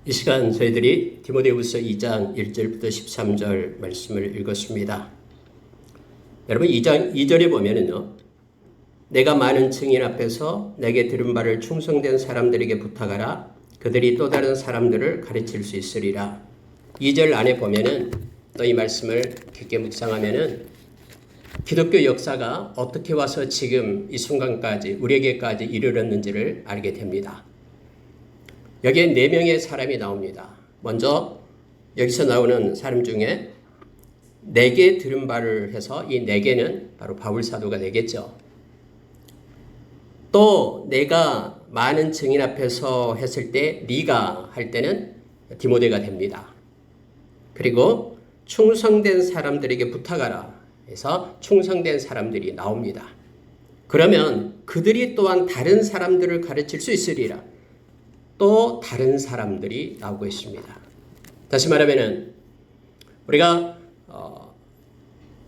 이 시간 저희들이 디모데후서 2장 1절부터 13절 말씀을 읽었습니다. 여러분 2장 2절에 보면은요. 내가 많은 증인 앞에서 내게 들은 바를 충성된 사람들에게 부탁하라. 그들이 또 다른 사람들을 가르칠 수 있으리라. 2절 안에 보면은 또 이 말씀을 깊게 묵상하면은 기독교 역사가 어떻게 와서 지금 이 순간까지 우리에게까지 이르렀는지를 알게 됩니다. 여기에 4명의 사람이 나옵니다. 먼저 여기서 나오는 사람 중에 4개 들은 바를 해서 이 4개는 바로 바울 사도가 되겠죠. 또 내가 많은 증인 앞에서 했을 때 네가 할 때는 디모데가 됩니다. 그리고 충성된 사람들에게 부탁하라 해서 충성된 사람들이 나옵니다. 그러면 그들이 또한 다른 사람들을 가르칠 수 있으리라. 또 다른 사람들이 나오고 있습니다. 다시 말하면은 우리가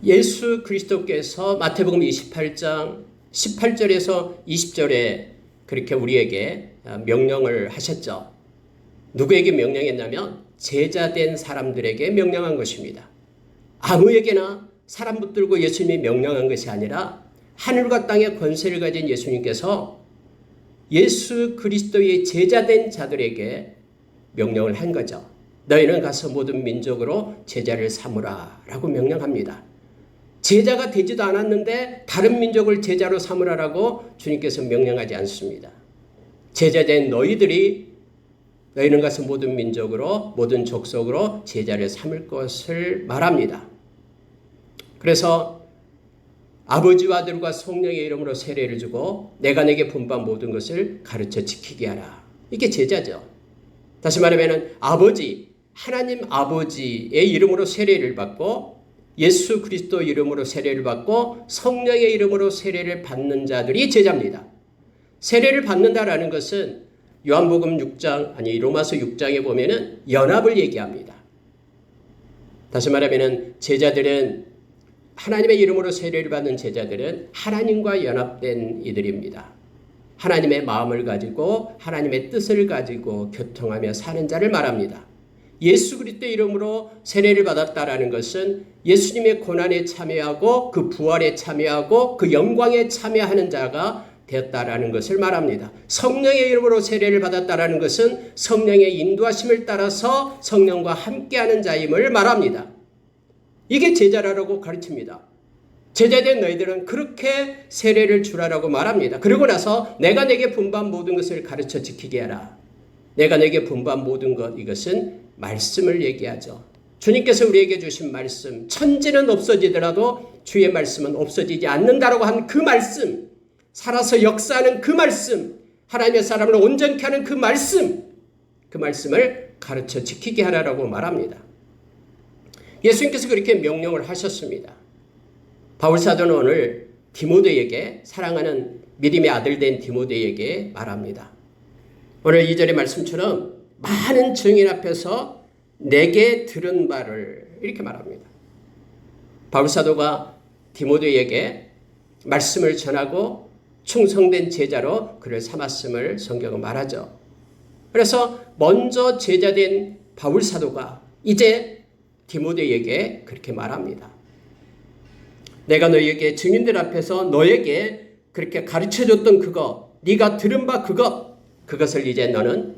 예수 그리스도께서 마태복음 28장 18절에서 20절에 그렇게 우리에게 명령을 하셨죠. 누구에게 명령했냐면 제자된 사람들에게 명령한 것입니다. 아무에게나 사람 붙들고 예수님이 명령한 것이 아니라 하늘과 땅의 권세를 가진 예수님께서 예수 그리스도의 제자된 자들에게 명령을 한 거죠. 너희는 가서 모든 민족으로 제자를 삼으라 라고 명령합니다. 제자가 되지도 않았는데 다른 민족을 제자로 삼으라라고 주님께서 명령하지 않습니다. 제자된 너희는 가서 모든 민족으로 모든 족속으로 제자를 삼을 것을 말합니다. 그래서 아버지와 아들과 성령의 이름으로 세례를 주고 내가 내게 분부한 모든 것을 가르쳐 지키게 하라. 이게 제자죠. 다시 말하면 하나님 아버지의 이름으로 세례를 받고 예수 그리스도 이름으로 세례를 받고 성령의 이름으로 세례를 받는 자들이 제자입니다. 세례를 받는다라는 것은 요한복음 6장 로마서 6장에 보면은 연합을 얘기합니다. 다시 말하면 제자들은 하나님의 이름으로 세례를 받는 제자들은 하나님과 연합된 이들입니다. 하나님의 마음을 가지고 하나님의 뜻을 가지고 교통하며 사는 자를 말합니다. 예수 그리스도 이름으로 세례를 받았다라는 것은 예수님의 고난에 참여하고 그 부활에 참여하고 그 영광에 참여하는 자가 되었다라는 것을 말합니다. 성령의 이름으로 세례를 받았다라는 것은 성령의 인도하심을 따라서 성령과 함께하는 자임을 말합니다. 이게 제자라고 가르칩니다. 제자된 너희들은 그렇게 세례를 주라라고 말합니다. 그러고 나서 내가 내게 분부한 모든 것을 가르쳐 지키게 하라. 내가 내게 분부한 모든 것, 이것은 말씀을 얘기하죠. 주님께서 우리에게 주신 말씀, 천지는 없어지더라도 주의 말씀은 없어지지 않는다라고 한 그 말씀, 살아서 역사하는 그 말씀, 하나님의 사람을 온전케 하는 그 말씀을 가르쳐 지키게 하라라고 말합니다. 예수님께서 그렇게 명령을 하셨습니다. 바울 사도는 오늘 디모데에게, 사랑하는 믿음의 아들 된 디모데에게 말합니다. 오늘 2절의 말씀처럼 많은 증인 앞에서 내게 들은 바를 이렇게 말합니다. 바울 사도가 디모데에게 말씀을 전하고 충성된 제자로 그를 삼았음을 성경은 말하죠. 그래서 먼저 제자된 바울 사도가 이제 디모데에게 그렇게 말합니다. 내가 너희에게 증인들 앞에서 너에게 그렇게 가르쳐줬던 네가 들은 바 그것을 이제 너는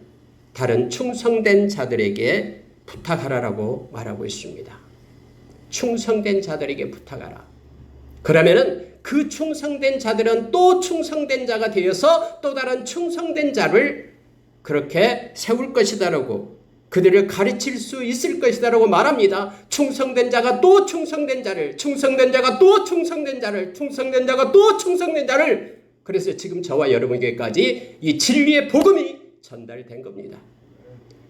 다른 충성된 자들에게 부탁하라라고 말하고 있습니다. 충성된 자들에게 부탁하라. 그러면은 그 충성된 자들은 또 충성된 자가 되어서 또 다른 충성된 자를 그렇게 세울 것이다라고, 그들을 가르칠 수 있을 것이다라고 말합니다. 충성된 자가 또 충성된 자를, 충성된 자가 또 충성된 자를, 충성된 자가 또 충성된 자를. 그래서 지금 저와 여러분에게까지 이 진리의 복음이 전달된 겁니다.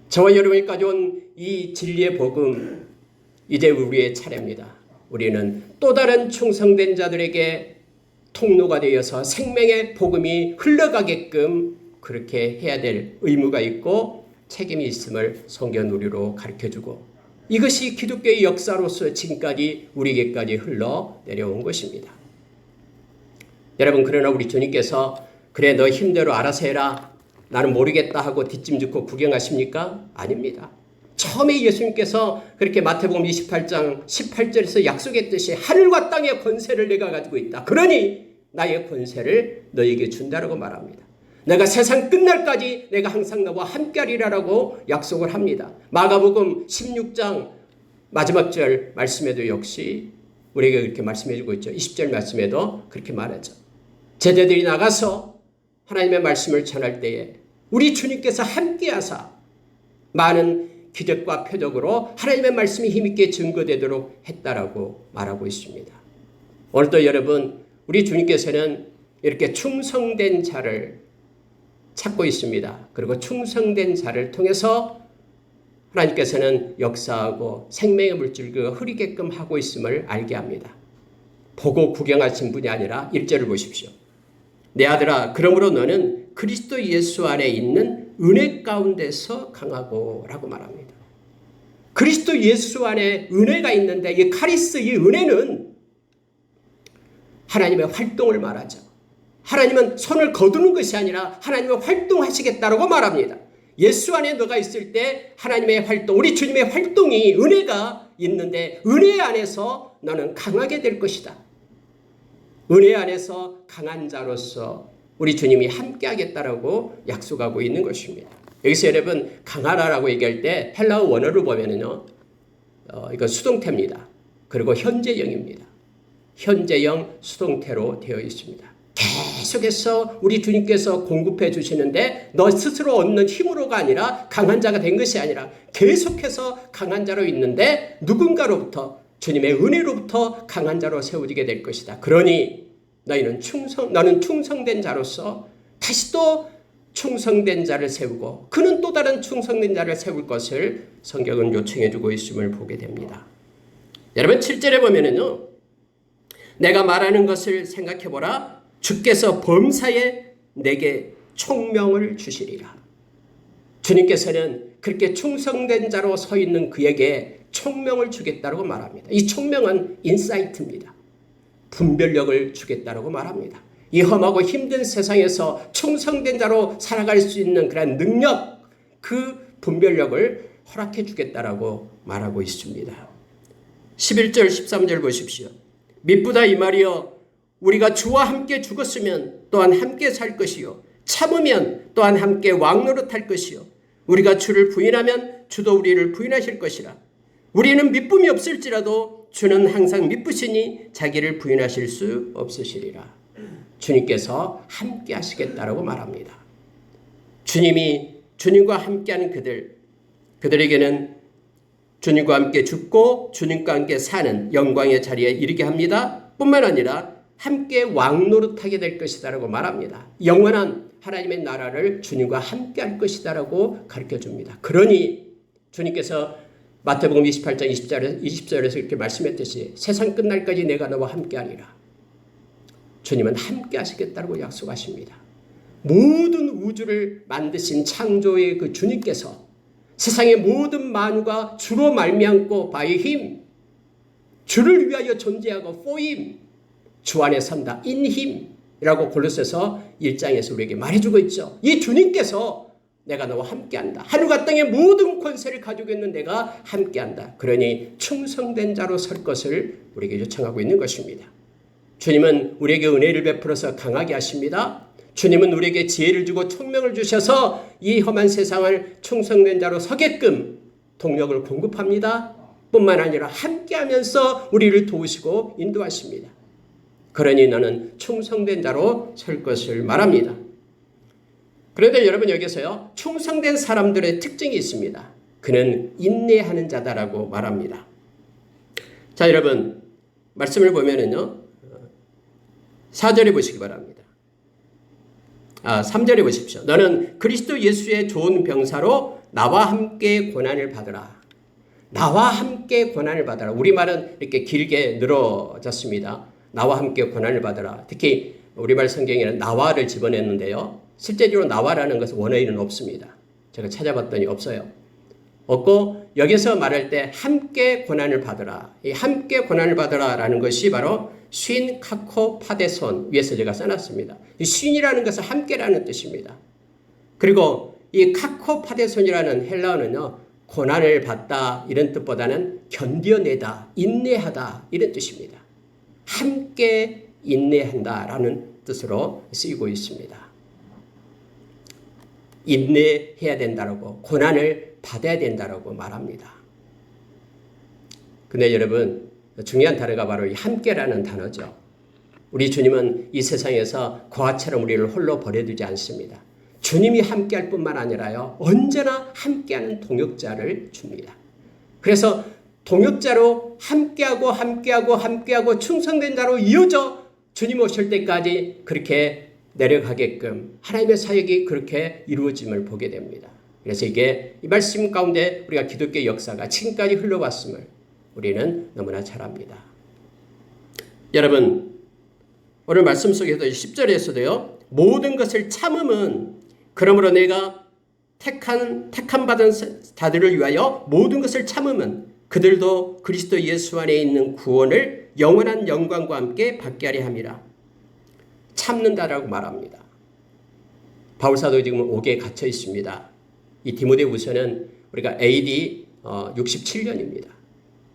저와 여러분에게까지 온 이 진리의 복음, 이제 우리의 차례입니다. 우리는 또 다른 충성된 자들에게 통로가 되어서 생명의 복음이 흘러가게끔 그렇게 해야 될 의무가 있고 책임이 있음을 성경 우리로 가르쳐주고, 이것이 기독교의 역사로서 지금까지 우리에게까지 흘러 내려온 것입니다. 여러분, 그러나 우리 주님께서 그래 너 힘대로 알아서 해라, 나는 모르겠다 하고 뒷짐 짓고 구경하십니까? 아닙니다. 처음에 예수님께서 그렇게 마태복음 28장 18절에서 약속했듯이 하늘과 땅의 권세를 내가 가지고 있다. 그러니 나의 권세를 너에게 준다라고 말합니다. 내가 세상 끝날까지 내가 항상 너와 함께하리라라고 약속을 합니다. 마가복음 16장 마지막 절 말씀에도 역시 우리에게 그렇게 말씀해 주고 있죠. 20절 말씀에도 그렇게 말하죠. 제자들이 나가서 하나님의 말씀을 전할 때에 우리 주님께서 함께하사 많은 기적과 표적으로 하나님의 말씀이 힘있게 증거되도록 했다라고 말하고 있습니다. 오늘도 여러분, 우리 주님께서는 이렇게 충성된 자를 찾고 있습니다. 그리고 충성된 자를 통해서 하나님께서는 역사하고 생명의 물줄기가 흐르게끔 하고 있음을 알게 합니다. 보고 구경하신 분이 아니라 1절을 보십시오. 내 아들아, 그러므로 너는 그리스도 예수 안에 있는 은혜 가운데서 강하고 라고 말합니다. 그리스도 예수 안에 은혜가 있는데 이 카리스, 이 은혜는 하나님의 활동을 말하죠. 하나님은 손을 거두는 것이 아니라 하나님의 활동하시겠다라고 말합니다. 예수 안에 너가 있을 때 하나님의 활동, 우리 주님의 활동이 은혜가 있는데 은혜 안에서 너는 강하게 될 것이다. 은혜 안에서 강한 자로서 우리 주님이 함께 하겠다라고 약속하고 있는 것입니다. 여기서 여러분 강하라라고 얘기할 때 헬라어 원어를 보면은요, 이건 수동태입니다. 그리고 현재형입니다. 현재형 수동태로 되어 있습니다. 계속해서 우리 주님께서 공급해 주시는데 너 스스로 얻는 힘으로가 아니라 강한 자가 된 것이 아니라 계속해서 강한 자로 있는데 누군가로부터 주님의 은혜로부터 강한 자로 세워지게 될 것이다. 그러니 너는 충성된 자로서 다시 또 충성된 자를 세우고 그는 또 다른 충성된 자를 세울 것을 성경은 요청해 주고 있음을 보게 됩니다. 여러분 7절에 보면은요, 내가 말하는 것을 생각해 보라. 주께서 범사에 내게 총명을 주시리라. 주님께서는 그렇게 충성된 자로 서 있는 그에게 총명을 주겠다고 말합니다. 이 총명은 인사이트입니다. 분별력을 주겠다고 말합니다. 이 험하고 힘든 세상에서 충성된 자로 살아갈 수 있는 그런 능력, 그 분별력을 허락해 주겠다고 말하고 있습니다. 11절 13절 보십시오. 미쁘다 이 말이여, 우리가 주와 함께 죽었으면 또한 함께 살 것이요, 참으면 또한 함께 왕노릇할 것이요, 우리가 주를 부인하면 주도 우리를 부인하실 것이라. 우리는 미쁨이 없을지라도 주는 항상 미쁘시니 자기를 부인하실 수 없으시리라. 주님께서 함께 하시겠다라고 말합니다. 주님과 함께하는 그들에게는 주님과 함께 죽고 주님과 함께 사는 영광의 자리에 이르게 합니다. 뿐만 아니라 함께 왕노릇하게 될 것이다라고 말합니다. 영원한 하나님의 나라를 주님과 함께 할 것이다라고 가르쳐 줍니다. 그러니 주님께서 마태복음 28장 20절에서 이렇게 말씀했듯이 세상 끝날까지 내가 너와 함께 하리라. 주님은 함께 하시겠다고 약속하십니다. 모든 우주를 만드신 창조의 그 주님께서 세상의 모든 만유가 주로 말미암고 by him, 주를 위하여 존재하고 for him, 주 안에 산다 in him 이라고 골로새서 1장에서 우리에게 말해주고 있죠. 이 주님께서 내가 너와 함께한다. 하늘과 땅의 모든 권세를 가지고 있는 내가 함께한다. 그러니 충성된 자로 설 것을 우리에게 요청하고 있는 것입니다. 주님은 우리에게 은혜를 베풀어서 강하게 하십니다. 주님은 우리에게 지혜를 주고 총명을 주셔서 이 험한 세상을 충성된 자로 서게끔 동력을 공급합니다. 뿐만 아니라 함께하면서 우리를 도우시고 인도하십니다. 그러니 너는 충성된 자로 설 것을 말합니다. 그런데 여러분 여기서요, 충성된 사람들의 특징이 있습니다. 그는 인내하는 자다라고 말합니다. 자, 여러분 말씀을 보면은요, 4절에 보시기 바랍니다. 3절에 보십시오. 너는 그리스도 예수의 좋은 병사로 나와 함께 고난을 받으라. 나와 함께 고난을 받으라. 우리말은 이렇게 길게 늘어졌습니다. 나와 함께 고난을 받으라. 특히 우리말 성경에는 나와를 집어냈는데요. 실제적으로 나와라는 것은 원어에는 없습니다. 제가 찾아봤더니 없어요. 없고 여기서 말할 때 함께 고난을 받으라. 이 함께 고난을 받으라라는 것이 바로 쉰, 카코, 파데손 위에서 제가 써놨습니다. 이 쉰이라는 것은 함께라는 뜻입니다. 그리고 이 카코파데손이라는 헬라어는요, 고난을 받다 이런 뜻보다는 견뎌내다, 인내하다 이런 뜻입니다. 함께 인내한다라는 뜻으로 쓰이고 있습니다. 인내해야 된다라고, 고난을 받아야 된다라고 말합니다. 근데 여러분, 중요한 단어가 바로 이 함께라는 단어죠. 우리 주님은 이 세상에서 고아처럼 우리를 홀로 버려두지 않습니다. 주님이 함께할 뿐만 아니라요, 언제나 함께하는 동역자를 줍니다. 그래서 동역자로 함께하고 충성된 자로 이어져 주님 오실 때까지 그렇게 내려가게끔 하나님의 사역이 그렇게 이루어짐을 보게 됩니다. 그래서 이게 이 말씀 가운데 우리가 기독교의 역사가 지금까지 흘러왔음을 우리는 너무나 잘 압니다. 여러분, 오늘 말씀 속에서 10절에서도요, 모든 것을 참음은 그러므로 내가 택한 받은 자들을 위하여 모든 것을 참음은 그들도 그리스도 예수 안에 있는 구원을 영원한 영광과 함께 받게 하려 함이라. 참는다라고 말합니다. 바울사도 지금 옥에 갇혀 있습니다. 이 디모데후서는 우리가 AD 67년입니다.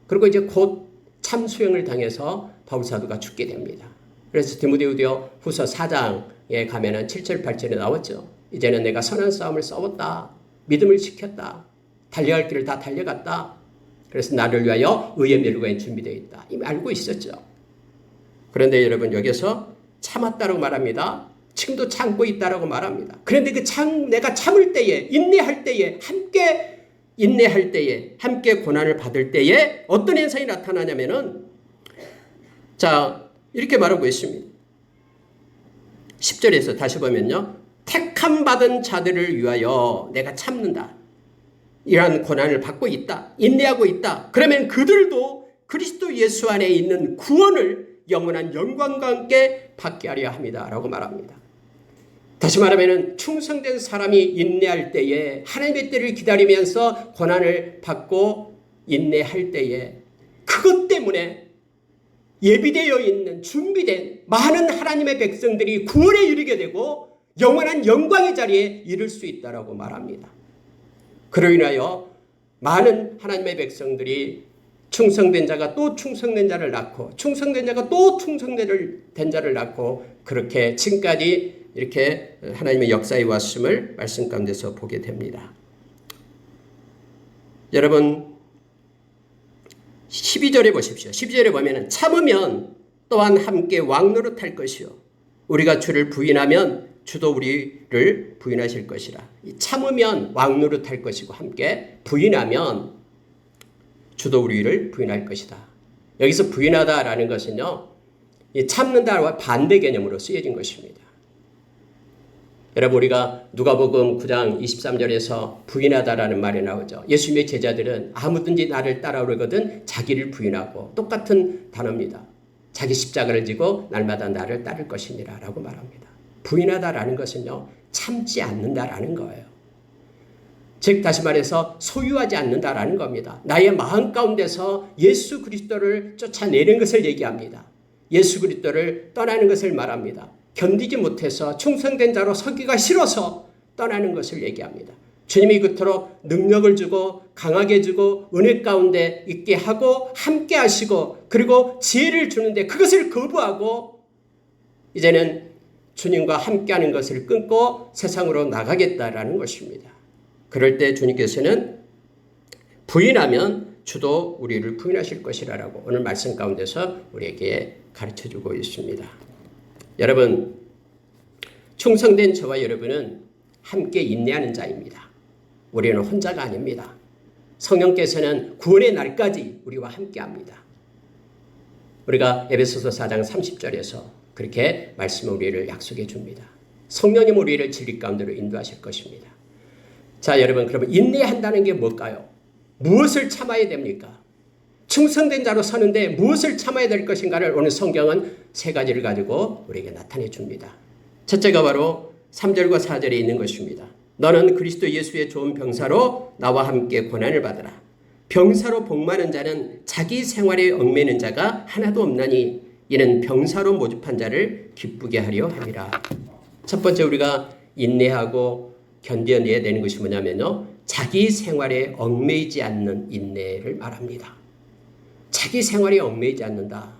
그리고 이제 곧 참수형을 당해서 바울사도가 죽게 됩니다. 그래서 디모데후서 4장에 가면은 7절 8절에 나왔죠. 이제는 내가 선한 싸움을 싸웠다. 믿음을 지켰다. 달려갈 길을 다 달려갔다. 그래서 나를 위하여 의의 멸류관이 준비되어 있다. 이미 알고 있었죠. 그런데 여러분, 여기서 참았다라고 말합니다. 지금도 참고 있다라고 말합니다. 그런데 내가 참을 때에, 인내할 때에, 함께 인내할 때에, 함께 고난을 받을 때에 어떤 현상이 나타나냐면은, 자, 이렇게 말하고 있습니다. 10절에서 다시 보면요, 택함 받은 자들을 위하여 내가 참는다. 이러한 고난을 받고 있다. 인내하고 있다. 그러면 그들도 그리스도 예수 안에 있는 구원을 영원한 영광과 함께 받게 하려 합니다. 라고 말합니다. 다시 말하면 충성된 사람이 인내할 때에, 하나님의 때를 기다리면서 고난을 받고 인내할 때에, 그것 때문에 예비되어 있는 준비된 많은 하나님의 백성들이 구원에 이르게 되고 영원한 영광의 자리에 이를 수 있다라고 말합니다. 그로 인하여 많은 하나님의 백성들이 충성된 자가 또 충성된 자를 낳고, 충성된 자가 또 충성된 자를 낳고, 그렇게 지금까지 이렇게 하나님의 역사에 왔음을 말씀 가운데서 보게 됩니다. 여러분, 12절에 보십시오. 12절에 보면 참으면 또한 함께 왕노릇할 것이요, 우리가 주를 부인하면 주도 우리를 부인하실 것이라. 참으면 왕노릇할 것이고, 함께 부인하면 주도 우리를 부인할 것이다. 여기서 부인하다라는 것은요, 이 참는다와 반대 개념으로 쓰여진 것입니다. 여러분, 우리가 누가복음 9장 23절에서 부인하다라는 말이 나오죠. 예수님의 제자들은 아무든지 나를 따라오려거든 자기를 부인하고, 똑같은 단어입니다. 자기 십자가를 지고 날마다 나를 따를 것이니라 라고 말합니다. 부인하다라는 것은요, 참지 않는다라는 거예요. 즉 다시 말해서 소유하지 않는다라는 겁니다. 나의 마음 가운데서 예수 그리스도를 쫓아내는 것을 얘기합니다. 예수 그리스도를 떠나는 것을 말합니다. 견디지 못해서 충성된 자로 서기가 싫어서 떠나는 것을 얘기합니다. 주님이 그토록 능력을 주고 강하게 주고 은혜 가운데 있게 하고 함께 하시고 그리고 지혜를 주는데 그것을 거부하고 이제는 주님과 함께하는 것을 끊고 세상으로 나가겠다라는 것입니다. 그럴 때 주님께서는 부인하면 주도 우리를 부인하실 것이라고 오늘 말씀 가운데서 우리에게 가르쳐주고 있습니다. 여러분, 충성된 저와 여러분은 함께 인내하는 자입니다. 우리는 혼자가 아닙니다. 성령께서는 구원의 날까지 우리와 함께합니다. 우리가 에베소서 4장 30절에서 그렇게 말씀을 우리를 약속해 줍니다. 성령님 우리를 진리 가운데로 인도하실 것입니다. 자, 여러분, 그러면 인내한다는 게 뭘까요? 무엇을 참아야 됩니까? 충성된 자로 서는데 무엇을 참아야 될 것인가를 오늘 성경은 세 가지를 가지고 우리에게 나타내 줍니다. 첫째가 바로 3절과 4절에 있는 것입니다. 너는 그리스도 예수의 좋은 병사로 나와 함께 고난을 받으라. 병사로 복마는 자는 자기 생활에 얽매는 자가 하나도 없나니 이는 병사로 모집한 자를 기쁘게 하려 함이라. 첫 번째, 우리가 인내하고 견뎌내야 되는 것이 뭐냐면요. 자기 생활에 얽매이지 않는 인내를 말합니다. 자기 생활에 얽매이지 않는다.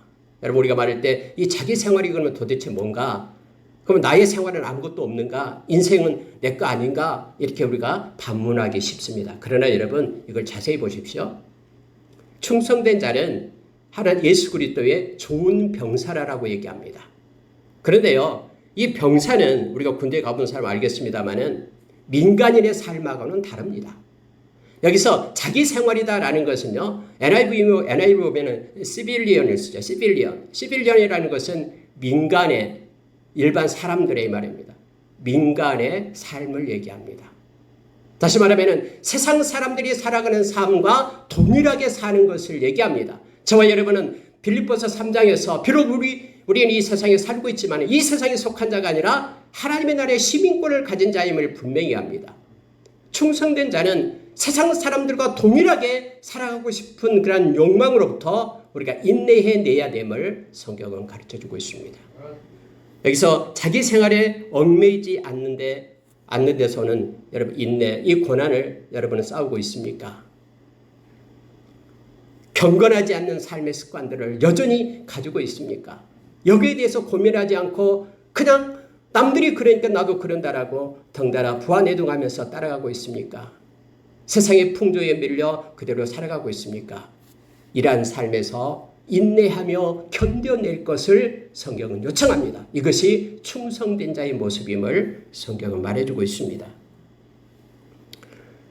여러분 우리가 말할 때 이 자기 생활이 그러면 도대체 뭔가? 그러면 나의 생활은 아무것도 없는가? 인생은 내 거 아닌가? 이렇게 우리가 반문하기 쉽습니다. 그러나 여러분 이걸 자세히 보십시오. 충성된 자는 하나님 예수 그리스도의 좋은 병사라고 얘기합니다. 그런데요. 이 병사는 우리가 군대에 가본 사람 알겠습니다만은 민간인의 삶하고는 다릅니다. 여기서 자기 생활이다라는 것은요. NIV 보면은 시빌리언을 쓰죠. 시빌리언이라는 것은 민간의 일반 사람들의 말입니다. 민간의 삶을 얘기합니다. 다시 말하면 세상 사람들이 살아가는 삶과 동일하게 사는 것을 얘기합니다. 저와 여러분은 빌립보서 3장에서 비록 우리는 이 세상에 살고 있지만 이 세상에 속한 자가 아니라 하나님의 나라의 시민권을 가진 자임을 분명히 합니다. 충성된 자는 세상 사람들과 동일하게 살아가고 싶은 그런 욕망으로부터 우리가 인내해내야 됨을 성경은 가르쳐주고 있습니다. 여기서 자기 생활에 얽매이지 않는 데서는 여러분 인내, 이 고난을 여러분은 싸우고 있습니까? 경건하지 않는 삶의 습관들을 여전히 가지고 있습니까? 여기에 대해서 고민하지 않고 그냥 남들이 그러니까 나도 그런다라고 덩달아 부안해동하면서 따라가고 있습니까? 세상의 풍조에 밀려 그대로 살아가고 있습니까? 이러한 삶에서 인내하며 견뎌낼 것을 성경은 요청합니다. 이것이 충성된 자의 모습임을 성경은 말해주고 있습니다.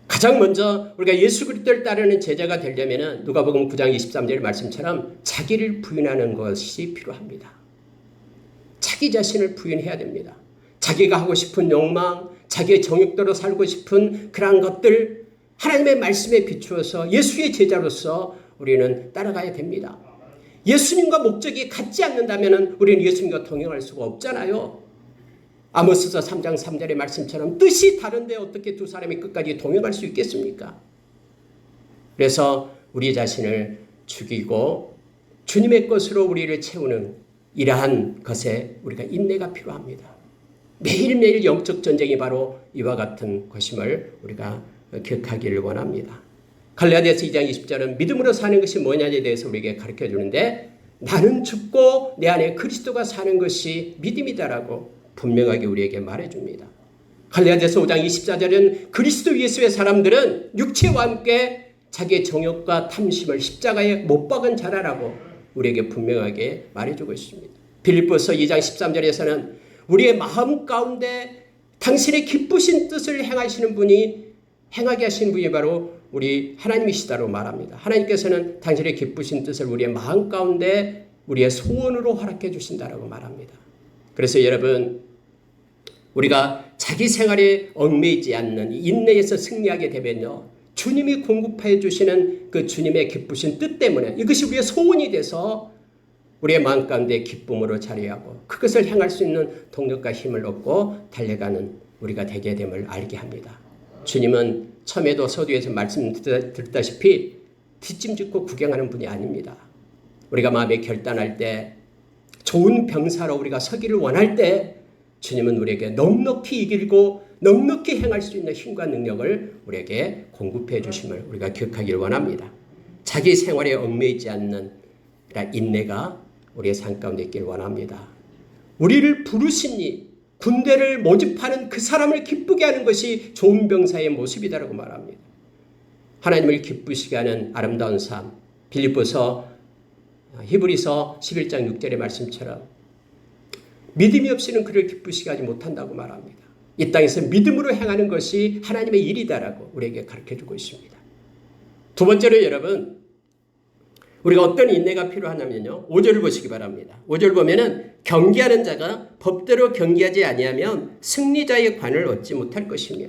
가장 먼저 우리가 예수 그리스도를 따르는 제자가 되려면 누가복음 9장 23절 말씀처럼 자기를 부인하는 것이 필요합니다. 자기 자신을 부인해야 됩니다. 자기가 하고 싶은 욕망, 자기의 정욕대로 살고 싶은 그러한 것들 하나님의 말씀에 비추어서 예수의 제자로서 우리는 따라가야 됩니다. 예수님과 목적이 같지 않는다면 우리는 예수님과 동행할 수가 없잖아요. 아모스서 3장 3절의 말씀처럼 뜻이 다른데 어떻게 두 사람이 끝까지 동행할 수 있겠습니까? 그래서 우리 자신을 죽이고 주님의 것으로 우리를 채우는 이러한 것에 우리가 인내가 필요합니다. 매일매일 영적 전쟁이 바로 이와 같은 것임을 우리가 기억하기를 원합니다. 갈라디아서 2장 20절은 믿음으로 사는 것이 뭐냐에 대해서 우리에게 가르쳐 주는데 나는 죽고 내 안에 그리스도가 사는 것이 믿음이다라고 분명하게 우리에게 말해줍니다. 갈라디아서 5장 24절은 그리스도 예수의 사람들은 육체와 함께 자기의 정욕과 탐심을 십자가에 못 박은 자라라고 우리에게 분명하게 말해주고 있습니다. 빌립보서 2장 13절에서는 우리의 마음 가운데 당신의 기쁘신 뜻을 행하게 하시는 분이 바로 우리 하나님이시다고 말합니다. 하나님께서는 당신의 기쁘신 뜻을 우리의 마음 가운데 우리의 소원으로 허락해 주신다라고 말합니다. 그래서 여러분 우리가 자기 생활에 얽매이지 않는 인내에서 승리하게 되면요. 주님이 공급해 주시는 그 주님의 기쁘신 뜻 때문에 이것이 우리의 소원이 돼서 우리의 마음 가운데 기쁨으로 자리하고 그것을 향할 수 있는 동력과 힘을 얻고 달려가는 우리가 되게 됨을 알게 합니다. 주님은 처음에도 서두에서 말씀 드렸다시피 뒷짐 짓고 구경하는 분이 아닙니다. 우리가 마음에 결단할 때 좋은 병사로 우리가 서기를 원할 때 주님은 우리에게 넉넉히 이기고 넉넉히 행할 수 있는 힘과 능력을 우리에게 공급해 주심을 우리가 기억하기를 원합니다. 자기 생활에 얽매이지 않는 인내가 우리의 삶 가운데 있기를 원합니다. 우리를 부르시니 군대를 모집하는 그 사람을 기쁘게 하는 것이 좋은 병사의 모습이다라고 말합니다. 하나님을 기쁘시게 하는 아름다운 삶, 히브리서 11장 6절의 말씀처럼 믿음이 없이는 그를 기쁘시게 하지 못한다고 말합니다. 이 땅에서 믿음으로 행하는 것이 하나님의 일이다라고 우리에게 가르쳐주고 있습니다. 두 번째로 여러분 우리가 어떤 인내가 필요하냐면요. 5절을 보시기 바랍니다. 5절 보면은 경계하는 자가 법대로 경계하지 아니하면 승리자의 관을 얻지 못할 것이며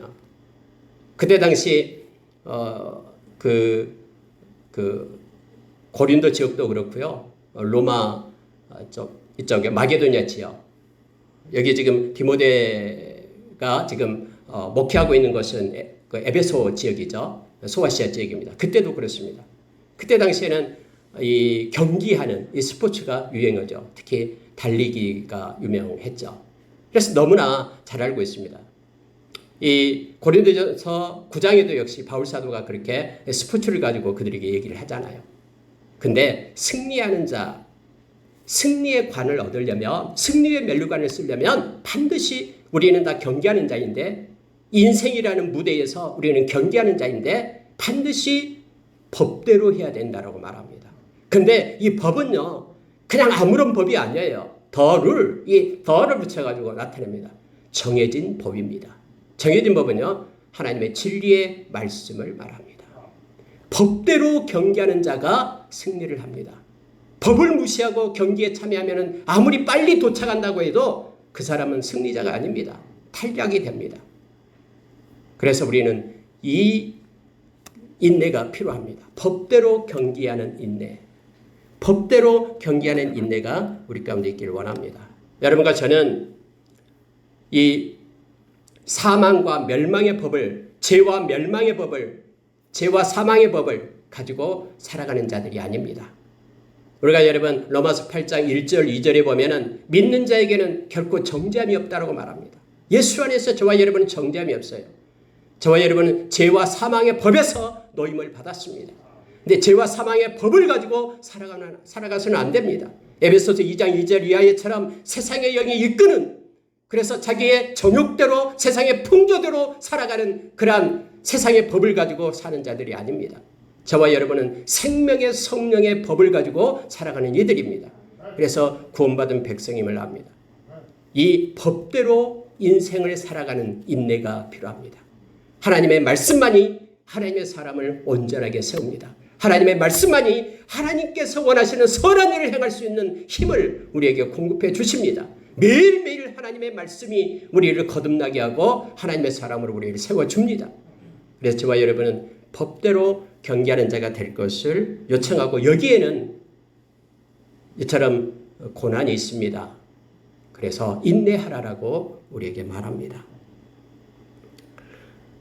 그때 당시 고린도 지역도 그렇고요. 로마 이쪽에 마게도냐 지역 여기 지금 디모데가 지금 목회하고 있는 것은 그 에베소 지역이죠. 소아시아 지역입니다. 그때도 그렇습니다. 그때 당시에는 이 경기하는 이 스포츠가 유행어죠. 특히 달리기가 유명했죠. 그래서 너무나 잘 알고 있습니다. 이 고린도전서 9장에도 역시 바울 사도가 그렇게 스포츠를 가지고 그들에게 얘기를 하잖아요. 근데 승리하는 자, 승리의 관을 얻으려면, 승리의 면류관을 쓰려면 반드시 우리는 다 경기하는 자인데, 인생이라는 무대에서 우리는 경기하는 자인데 반드시 법대로 해야 된다라고 말합니다. 근데 이 법은요, 그냥 아무런 법이 아니에요. 더를 붙여가지고 나타냅니다. 정해진 법입니다. 정해진 법은요, 하나님의 진리의 말씀을 말합니다. 법대로 경기하는 자가 승리를 합니다. 법을 무시하고 경기에 참여하면 아무리 빨리 도착한다고 해도 그 사람은 승리자가 아닙니다. 탈락이 됩니다. 그래서 우리는 이 인내가 필요합니다. 법대로 경기하는 인내. 법대로 경기하는 인내가 우리 가운데 있기를 원합니다. 여러분과 저는 이 사망과 멸망의 법을, 죄와 멸망의 법을, 죄와 사망의 법을 가지고 살아가는 자들이 아닙니다. 우리가 여러분 로마서 8장 1절 2절에 보면은 믿는 자에게는 결코 정죄함이 없다라고 말합니다. 예수 안에서 저와 여러분은 정죄함이 없어요. 저와 여러분은 죄와 사망의 법에서 노임을 받았습니다. 근데 죄와 사망의 법을 가지고 살아가서는 안 됩니다. 에베소서 2장 2절 이하에처럼 세상의 영이 이끄는, 그래서 자기의 정욕대로 세상의 풍조대로 살아가는 그러한 세상의 법을 가지고 사는 자들이 아닙니다. 저와 여러분은 생명의 성령의 법을 가지고 살아가는 이들입니다. 그래서 구원받은 백성임을 압니다. 이 법대로 인생을 살아가는 인내가 필요합니다. 하나님의 말씀만이 하나님의 사람을 온전하게 세웁니다. 하나님의 말씀만이 하나님께서 원하시는 선한 일을 행할 수 있는 힘을 우리에게 공급해 주십니다. 매일매일 하나님의 말씀이 우리를 거듭나게 하고 하나님의 사람으로 우리를 세워줍니다. 그래서 저와 여러분은 법대로 경계하는 자가 될 것을 요청하고, 여기에는 이처럼 고난이 있습니다. 그래서 인내하라라고 우리에게 말합니다.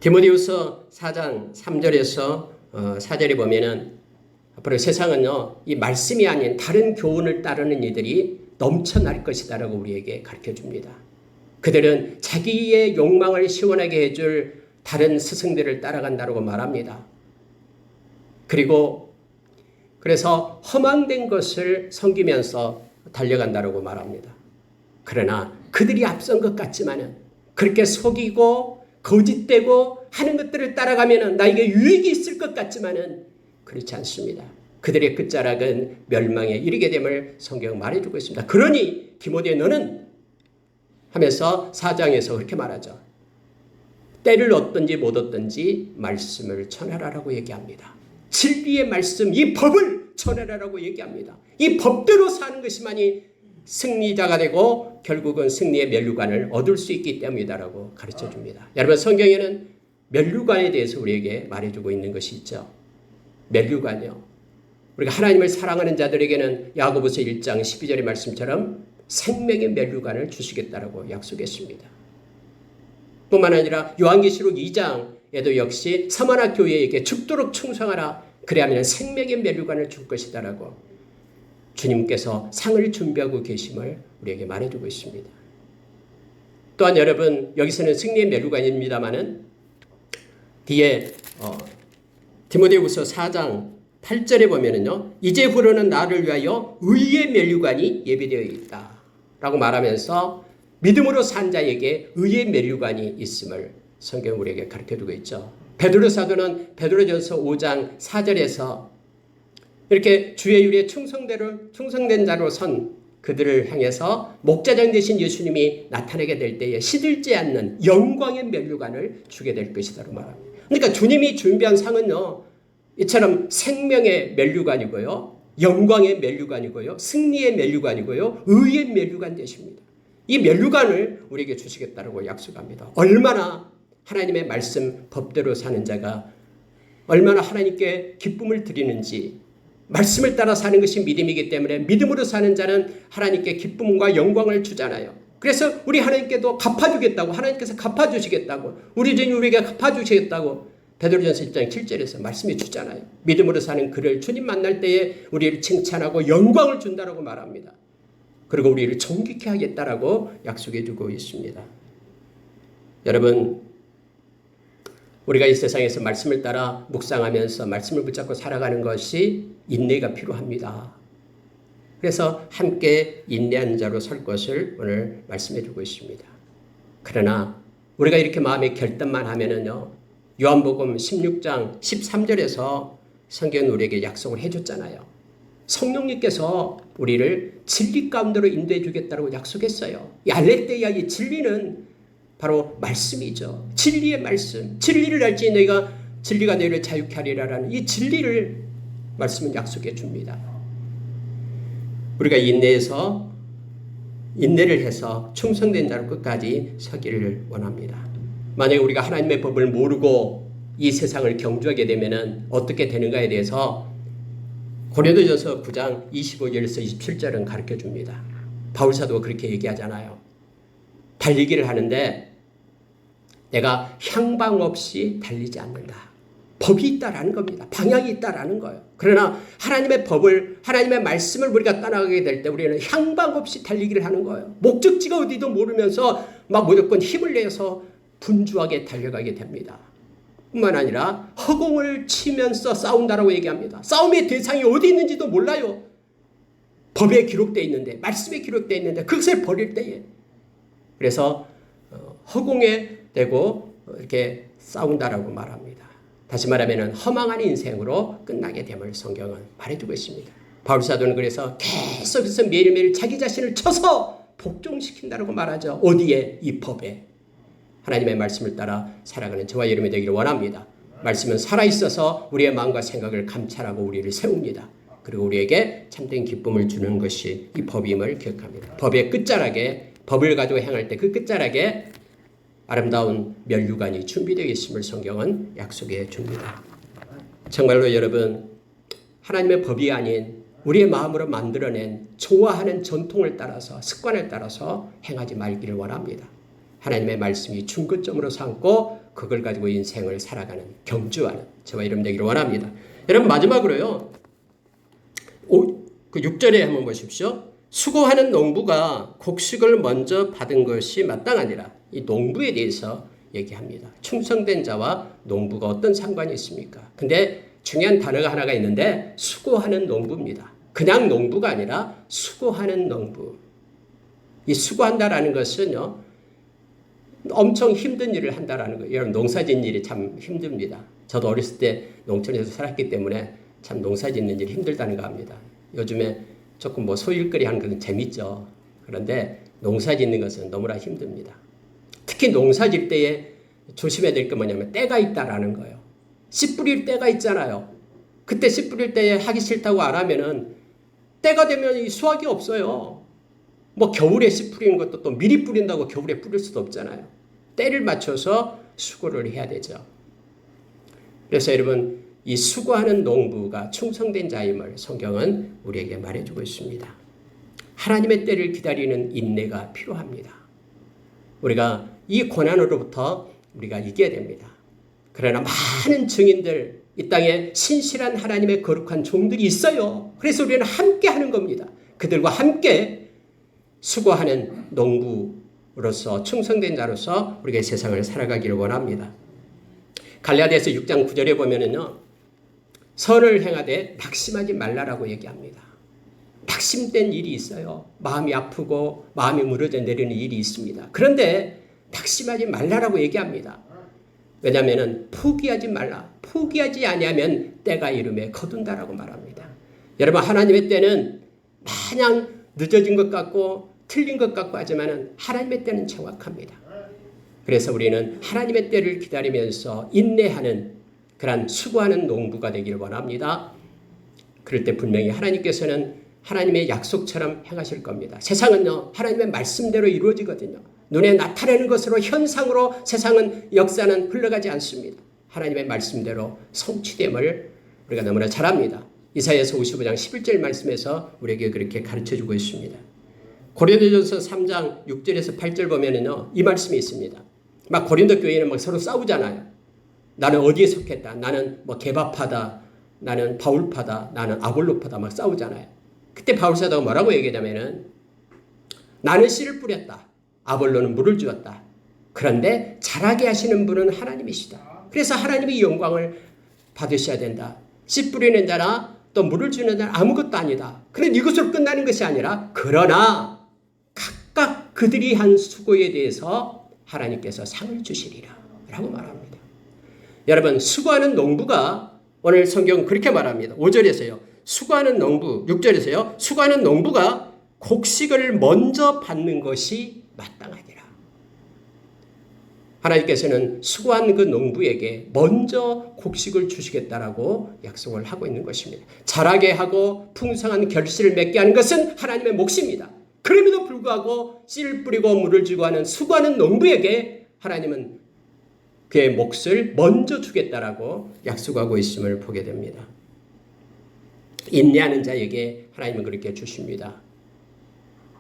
디모데후서 4장 3절에서 4절에 보면은 앞으로 세상은요, 이 말씀이 아닌 다른 교훈을 따르는 이들이 넘쳐날 것이다라고 우리에게 가르쳐 줍니다. 그들은 자기의 욕망을 시원하게 해줄 다른 스승들을 따라간다고 말합니다. 그래서 허망된 것을 섬기면서 달려간다고 말합니다. 그러나 그들이 앞선 것 같지만은, 그렇게 속이고 거짓되고 하는 것들을 따라가면은 나에게 유익이 있을 것 같지만은 그렇지 않습니다. 그들의 끝자락은 멸망에 이르게 됨을 성경은 말해주고 있습니다. 그러니 디모데 너는 하면서 4장에서 그렇게 말하죠. 때를 얻든지 못 얻든지 말씀을 전하라라고 얘기합니다. 진리의 말씀, 이 법을 전하라라고 얘기합니다. 이 법대로 사는 것이만이 승리자가 되고 결국은 승리의 면류관을 얻을 수 있기 때문이다라고 가르쳐 줍니다. 여러분, 성경에는 면류관에 대해서 우리에게 말해주고 있는 것이 있죠. 면류관이요. 우리가 하나님을 사랑하는 자들에게는 야고보서 1장 12절의 말씀처럼 생명의 면류관을 주시겠다라고 약속했습니다. 뿐만 아니라 요한계시록 2장에도 역시 서머나 교회에게 죽도록 충성하라, 그래야만 생명의 면류관을 줄 것이다라고 주님께서 상을 준비하고 계심을 우리에게 말해주고 있습니다. 또한 여러분, 여기서는 승리의 면류관입니다마는 뒤에 디모데후서 4장 8절에 보면은요, 이제후로는 나를 위하여 의의 면류관이 예비되어 있다라고 말하면서 믿음으로 산 자에게 의의 면류관이 있음을 성경 우리에게 가르쳐주고 있죠. 베드로 사도는 베드로전서 5장 4절에서 이렇게 주의 율에 충성된 자로 선 그들을 향해서 목자장 되신 예수님이 나타나게 될 때에 시들지 않는 영광의 면류관을 주게 될 것이다라고 말합니다. 그러니까 주님이 준비한 상은요, 이처럼 생명의 면류관이고요, 영광의 면류관이고요, 승리의 면류관이고요, 의의 면류관 되십니다. 이 면류관을 우리에게 주시겠다고 약속합니다. 얼마나 하나님의 말씀 법대로 사는 자가 얼마나 하나님께 기쁨을 드리는지, 말씀을 따라 사는 것이 믿음이기 때문에 믿음으로 사는 자는 하나님께 기쁨과 영광을 주잖아요. 그래서 우리 하나님께도 갚아주겠다고, 하나님께서 갚아주시겠다고, 우리 주님 우리에게 갚아주시겠다고 베드로전서 1장 7절에서 말씀해 주잖아요. 믿음으로 사는 그를 주님 만날 때에 우리를 칭찬하고 영광을 준다라고 말합니다. 그리고 우리를 존귀케 하겠다라고 약속해 주고 있습니다. 여러분, 우리가 이 세상에서 말씀을 따라 묵상하면서 말씀을 붙잡고 살아가는 것이 인내가 필요합니다. 그래서 함께 인내한 자로 설 것을 오늘 말씀해 주고 있습니다. 그러나 우리가 이렇게 마음의 결단만 하면은요, 요한복음 16장 13절에서 성경은 우리에게 약속을 해줬잖아요. 성령님께서 우리를 진리 가운데로 인도해 주겠다고 약속했어요. 이 알레the이아의 진리는 바로 말씀이죠. 진리의 말씀. 진리를 알지 너희가 진리가 너희를 자유케 하리라라는 이 진리를 말씀은 약속해 줍니다. 우리가 인내를 해서 충성된 자로 끝까지 서기를 원합니다. 만약에 우리가 하나님의 법을 모르고 이 세상을 경주하게 되면 어떻게 되는가에 대해서 고린도전서 9장 25절에서 27절은 가르쳐 줍니다. 바울사도가 그렇게 얘기하잖아요. 달리기를 하는데 내가 향방 없이 달리지 않는다. 법이 있다라는 겁니다. 방향이 있다라는 거예요. 그러나 하나님의 법을, 하나님의 말씀을 우리가 따라가게 될 때 우리는 향방 없이 달리기를 하는 거예요. 목적지가 어디도 모르면서 막 무조건 힘을 내서 분주하게 달려가게 됩니다. 뿐만 아니라 허공을 치면서 싸운다라고 얘기합니다. 싸움의 대상이 어디 있는지도 몰라요. 법에 기록되어 있는데, 말씀에 기록되어 있는데 그것을 버릴 때에. 그래서 허공에 대고 이렇게 싸운다라고 말합니다. 다시 말하면 허망한 인생으로 끝나게 됨을 성경은 말해주고 있습니다. 바울사도는 그래서 계속해서 매일매일 자기 자신을 쳐서 복종시킨다라고 말하죠. 어디에? 이 법에. 하나님의 말씀을 따라 살아가는 저와 여러분이 되기를 원합니다. 말씀은 살아있어서 우리의 마음과 생각을 감찰하고 우리를 세웁니다. 그리고 우리에게 참된 기쁨을 주는 것이 이 법임을 기억합니다. 법의 끝자락에, 법을 가지고 행할 때 그 끝자락에 아름다운 면류관이 준비되어 있음을 성경은 약속해 줍니다. 정말로 여러분, 하나님의 법이 아닌 우리의 마음으로 만들어낸 좋아하는 전통을 따라서, 습관을 따라서 행하지 말기를 원합니다. 하나님의 말씀이 중거점으로 삼고 그걸 가지고 인생을 살아가는, 경주하는 저와 여러분 되기를 원합니다. 여러분, 마지막으로요, 그 6절에 한번 보십시오. 수고하는 농부가 곡식을 먼저 받은 것이 마땅하니라. 이 농부에 대해서 얘기합니다. 충성된 자와 농부가 어떤 상관이 있습니까? 근데 중요한 단어가 하나가 있는데 수고하는 농부입니다. 그냥 농부가 아니라 수고하는 농부. 이 수고한다라는 것은요, 엄청 힘든 일을 한다라는 거예요. 여러분, 농사짓는 일이 참 힘듭니다. 저도 어렸을 때 농촌에서 살았기 때문에 참 농사짓는 일이 힘들다는 거 압니다. 요즘에 조금 뭐 소일거리 하는 건 재밌죠. 그런데 농사짓는 것은 너무나 힘듭니다. 특히 농사질 때에 조심해야 될 게 뭐냐면 때가 있다라는 거예요. 씨 뿌릴 때가 있잖아요. 그때 씨 뿌릴 때에 하기 싫다고 안 하면은 때가 되면 이 수확이 없어요. 뭐 겨울에 씨 뿌리는 것도 또 미리 뿌린다고 겨울에 뿌릴 수도 없잖아요. 때를 맞춰서 수고를 해야 되죠. 그래서 여러분, 이 수고하는 농부가 충성된 자임을 성경은 우리에게 말해주고 있습니다. 하나님의 때를 기다리는 인내가 필요합니다. 우리가 이 고난으로부터 우리가 이겨야 됩니다. 그러나 많은 증인들, 이 땅에 신실한 하나님의 거룩한 종들이 있어요. 그래서 우리는 함께 하는 겁니다. 그들과 함께 수고하는 농부로서, 충성된 자로서 우리가 세상을 살아가기를 원합니다. 갈라디아서 6장 9절에 보면은요, 선을 행하되 낙심하지 말라라고 얘기합니다. 낙심된 일이 있어요. 마음이 아프고 마음이 무너져 내리는 일이 있습니다. 그런데 낙심하지 말라라고 얘기합니다. 왜냐하면 포기하지 말라. 포기하지 아니하면 때가 이름에 거둔다라고 말합니다. 여러분, 하나님의 때는 마냥 늦어진 것 같고 틀린 것 같고 하지만 하나님의 때는 정확합니다. 그래서 우리는 하나님의 때를 기다리면서 인내하는 그런 수고하는 농부가 되기를 원합니다. 그럴 때 분명히 하나님께서는 하나님의 약속처럼 행하실 겁니다. 세상은요, 하나님의 말씀대로 이루어지거든요. 눈에 나타내는 것으로, 현상으로 세상은, 역사는 흘러가지 않습니다. 하나님의 말씀대로 성취됨을 우리가 너무나 잘 압니다. 이사야서 55장 11절 말씀에서 우리에게 그렇게 가르쳐주고 있습니다. 고린도전서 3장 6절에서 8절 보면은요, 이 말씀이 있습니다. 막 고린도 교회는 막 서로 싸우잖아요. 나는 어디에 속했다. 나는 뭐 개바파다. 나는 바울파다. 나는 아볼로파다. 막 싸우잖아요. 그때 바울사도가 뭐라고 얘기하냐면은 나는 씨를 뿌렸다. 아볼로는 물을 주었다. 그런데 자라게 하시는 분은 하나님이시다. 그래서 하나님이 영광을 받으셔야 된다. 씨 뿌리는 자나 또 물을 주는 자는 아무것도 아니다. 그런데 이것으로 끝나는 것이 아니라 그러나 각각 그들이 한 수고에 대해서 하나님께서 상을 주시리라 라고 말합니다. 여러분, 수고하는 농부가 오늘 성경 그렇게 말합니다. 5절에서요. 수고하는 농부, 6절에서요. 수고하는 농부가 곡식을 먼저 받는 것이 마땅하니라. 하나님께서는 수고한 그 농부에게 먼저 곡식을 주시겠다라고 약속을 하고 있는 것입니다. 자라게 하고 풍성한 결실을 맺게 하는 것은 하나님의 몫입니다. 그럼에도 불구하고 씨를 뿌리고 물을 주고 하는 수고하는 농부에게 하나님은 그의 몫을 먼저 주겠다라고 약속하고 있음을 보게 됩니다. 인내하는 자에게 하나님은 그렇게 주십니다.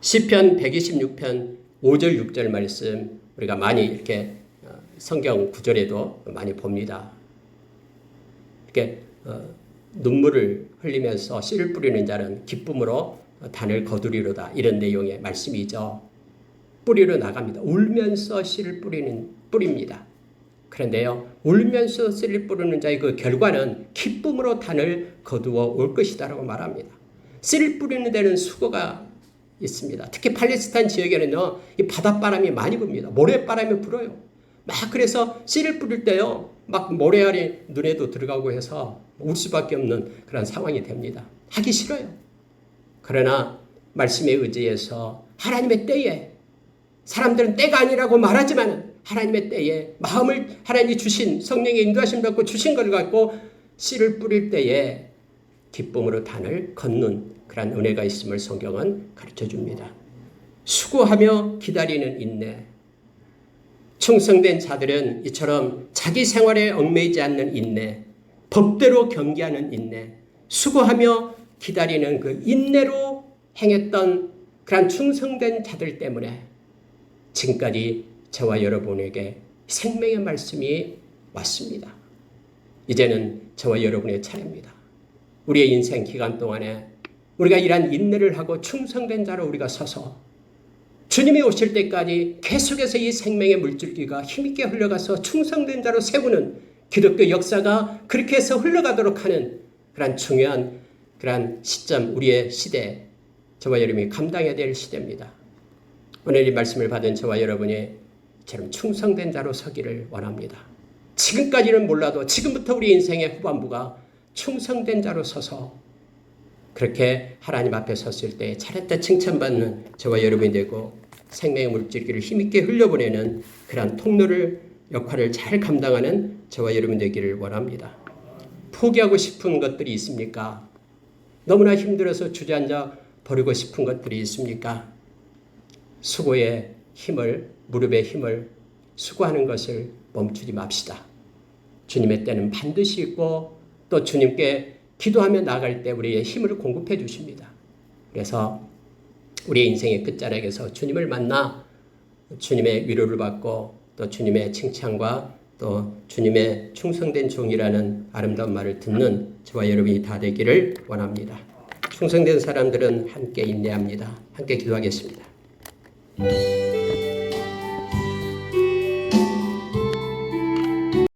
시편 126편 5절 6절 말씀 우리가 많이 이렇게 성경 구절에도 많이 봅니다. 이렇게 눈물을 흘리면서 씨를 뿌리는 자는 기쁨으로 단을 거두리로다, 이런 내용의 말씀이죠. 뿌리러 나갑니다. 울면서 씨를 뿌립니다. 그런데요, 울면서 씨를 뿌리는 자의 그 결과는 기쁨으로 단을 거두어 올 것이다라고 말합니다. 씨를 뿌리는 데는 수고가 있습니다. 특히 팔레스타인 지역에는요, 이 바닷바람이 많이 붑니다. 모래바람이 불어요. 막 그래서 씨를 뿌릴 때요, 막 모래알이 눈에도 들어가고 해서 울 수밖에 없는 그런 상황이 됩니다. 하기 싫어요. 그러나 말씀에 의지해서 하나님의 때에, 사람들은 때가 아니라고 말하지만 하나님의 때에 마음을 하나님이 주신 성령의 인도하심 받고 주신 걸 갖고 씨를 뿌릴 때에 기쁨으로 단을 걷는 그런 은혜가 있음을 성경은 가르쳐 줍니다. 수고하며 기다리는 인내. 충성된 자들은 이처럼 자기 생활에 얽매이지 않는 인내, 법대로 경계하는 인내, 수고하며 기다리는 그 인내로 행했던 그런 충성된 자들 때문에 지금까지 저와 여러분에게 생명의 말씀이 왔습니다. 이제는 저와 여러분의 차례입니다. 우리의 인생 기간 동안에 우리가 이러한 인내를 하고 충성된 자로 우리가 서서 주님이 오실 때까지 계속해서 이 생명의 물줄기가 힘있게 흘러가서 충성된 자로 세우는 기독교 역사가 그렇게 해서 흘러가도록 하는 그런 중요한 그런 시점, 우리의 시대, 저와 여러분이 감당해야 될 시대입니다. 오늘 이 말씀을 받은 저와 여러분이 이처럼 충성된 자로 서기를 원합니다. 지금까지는 몰라도 지금부터 우리 인생의 후반부가 충성된 자로 서서 그렇게 하나님 앞에 섰을 때 잘했다 칭찬받는 저와 여러분이 되고 생명의 물줄기를 힘있게 흘려보내는 그런 통로를 역할을 잘 감당하는 저와 여러분 되기를 원합니다. 포기하고 싶은 것들이 있습니까? 너무나 힘들어서 주저앉아 버리고 싶은 것들이 있습니까? 수고의 힘을, 무릎의 힘을, 수고하는 것을 멈추지 맙시다. 주님의 때는 반드시 있고 또 주님께 기도하며 나갈 때 우리의 힘을 공급해 주십니다. 그래서 우리의 인생의 끝자락에서 주님을 만나 주님의 위로를 받고 또 주님의 칭찬과 또 주님의 충성된 종이라는 아름다운 말을 듣는 저와 여러분이 다 되기를 원합니다. 충성된 사람들은 함께 인내합니다. 함께 기도하겠습니다.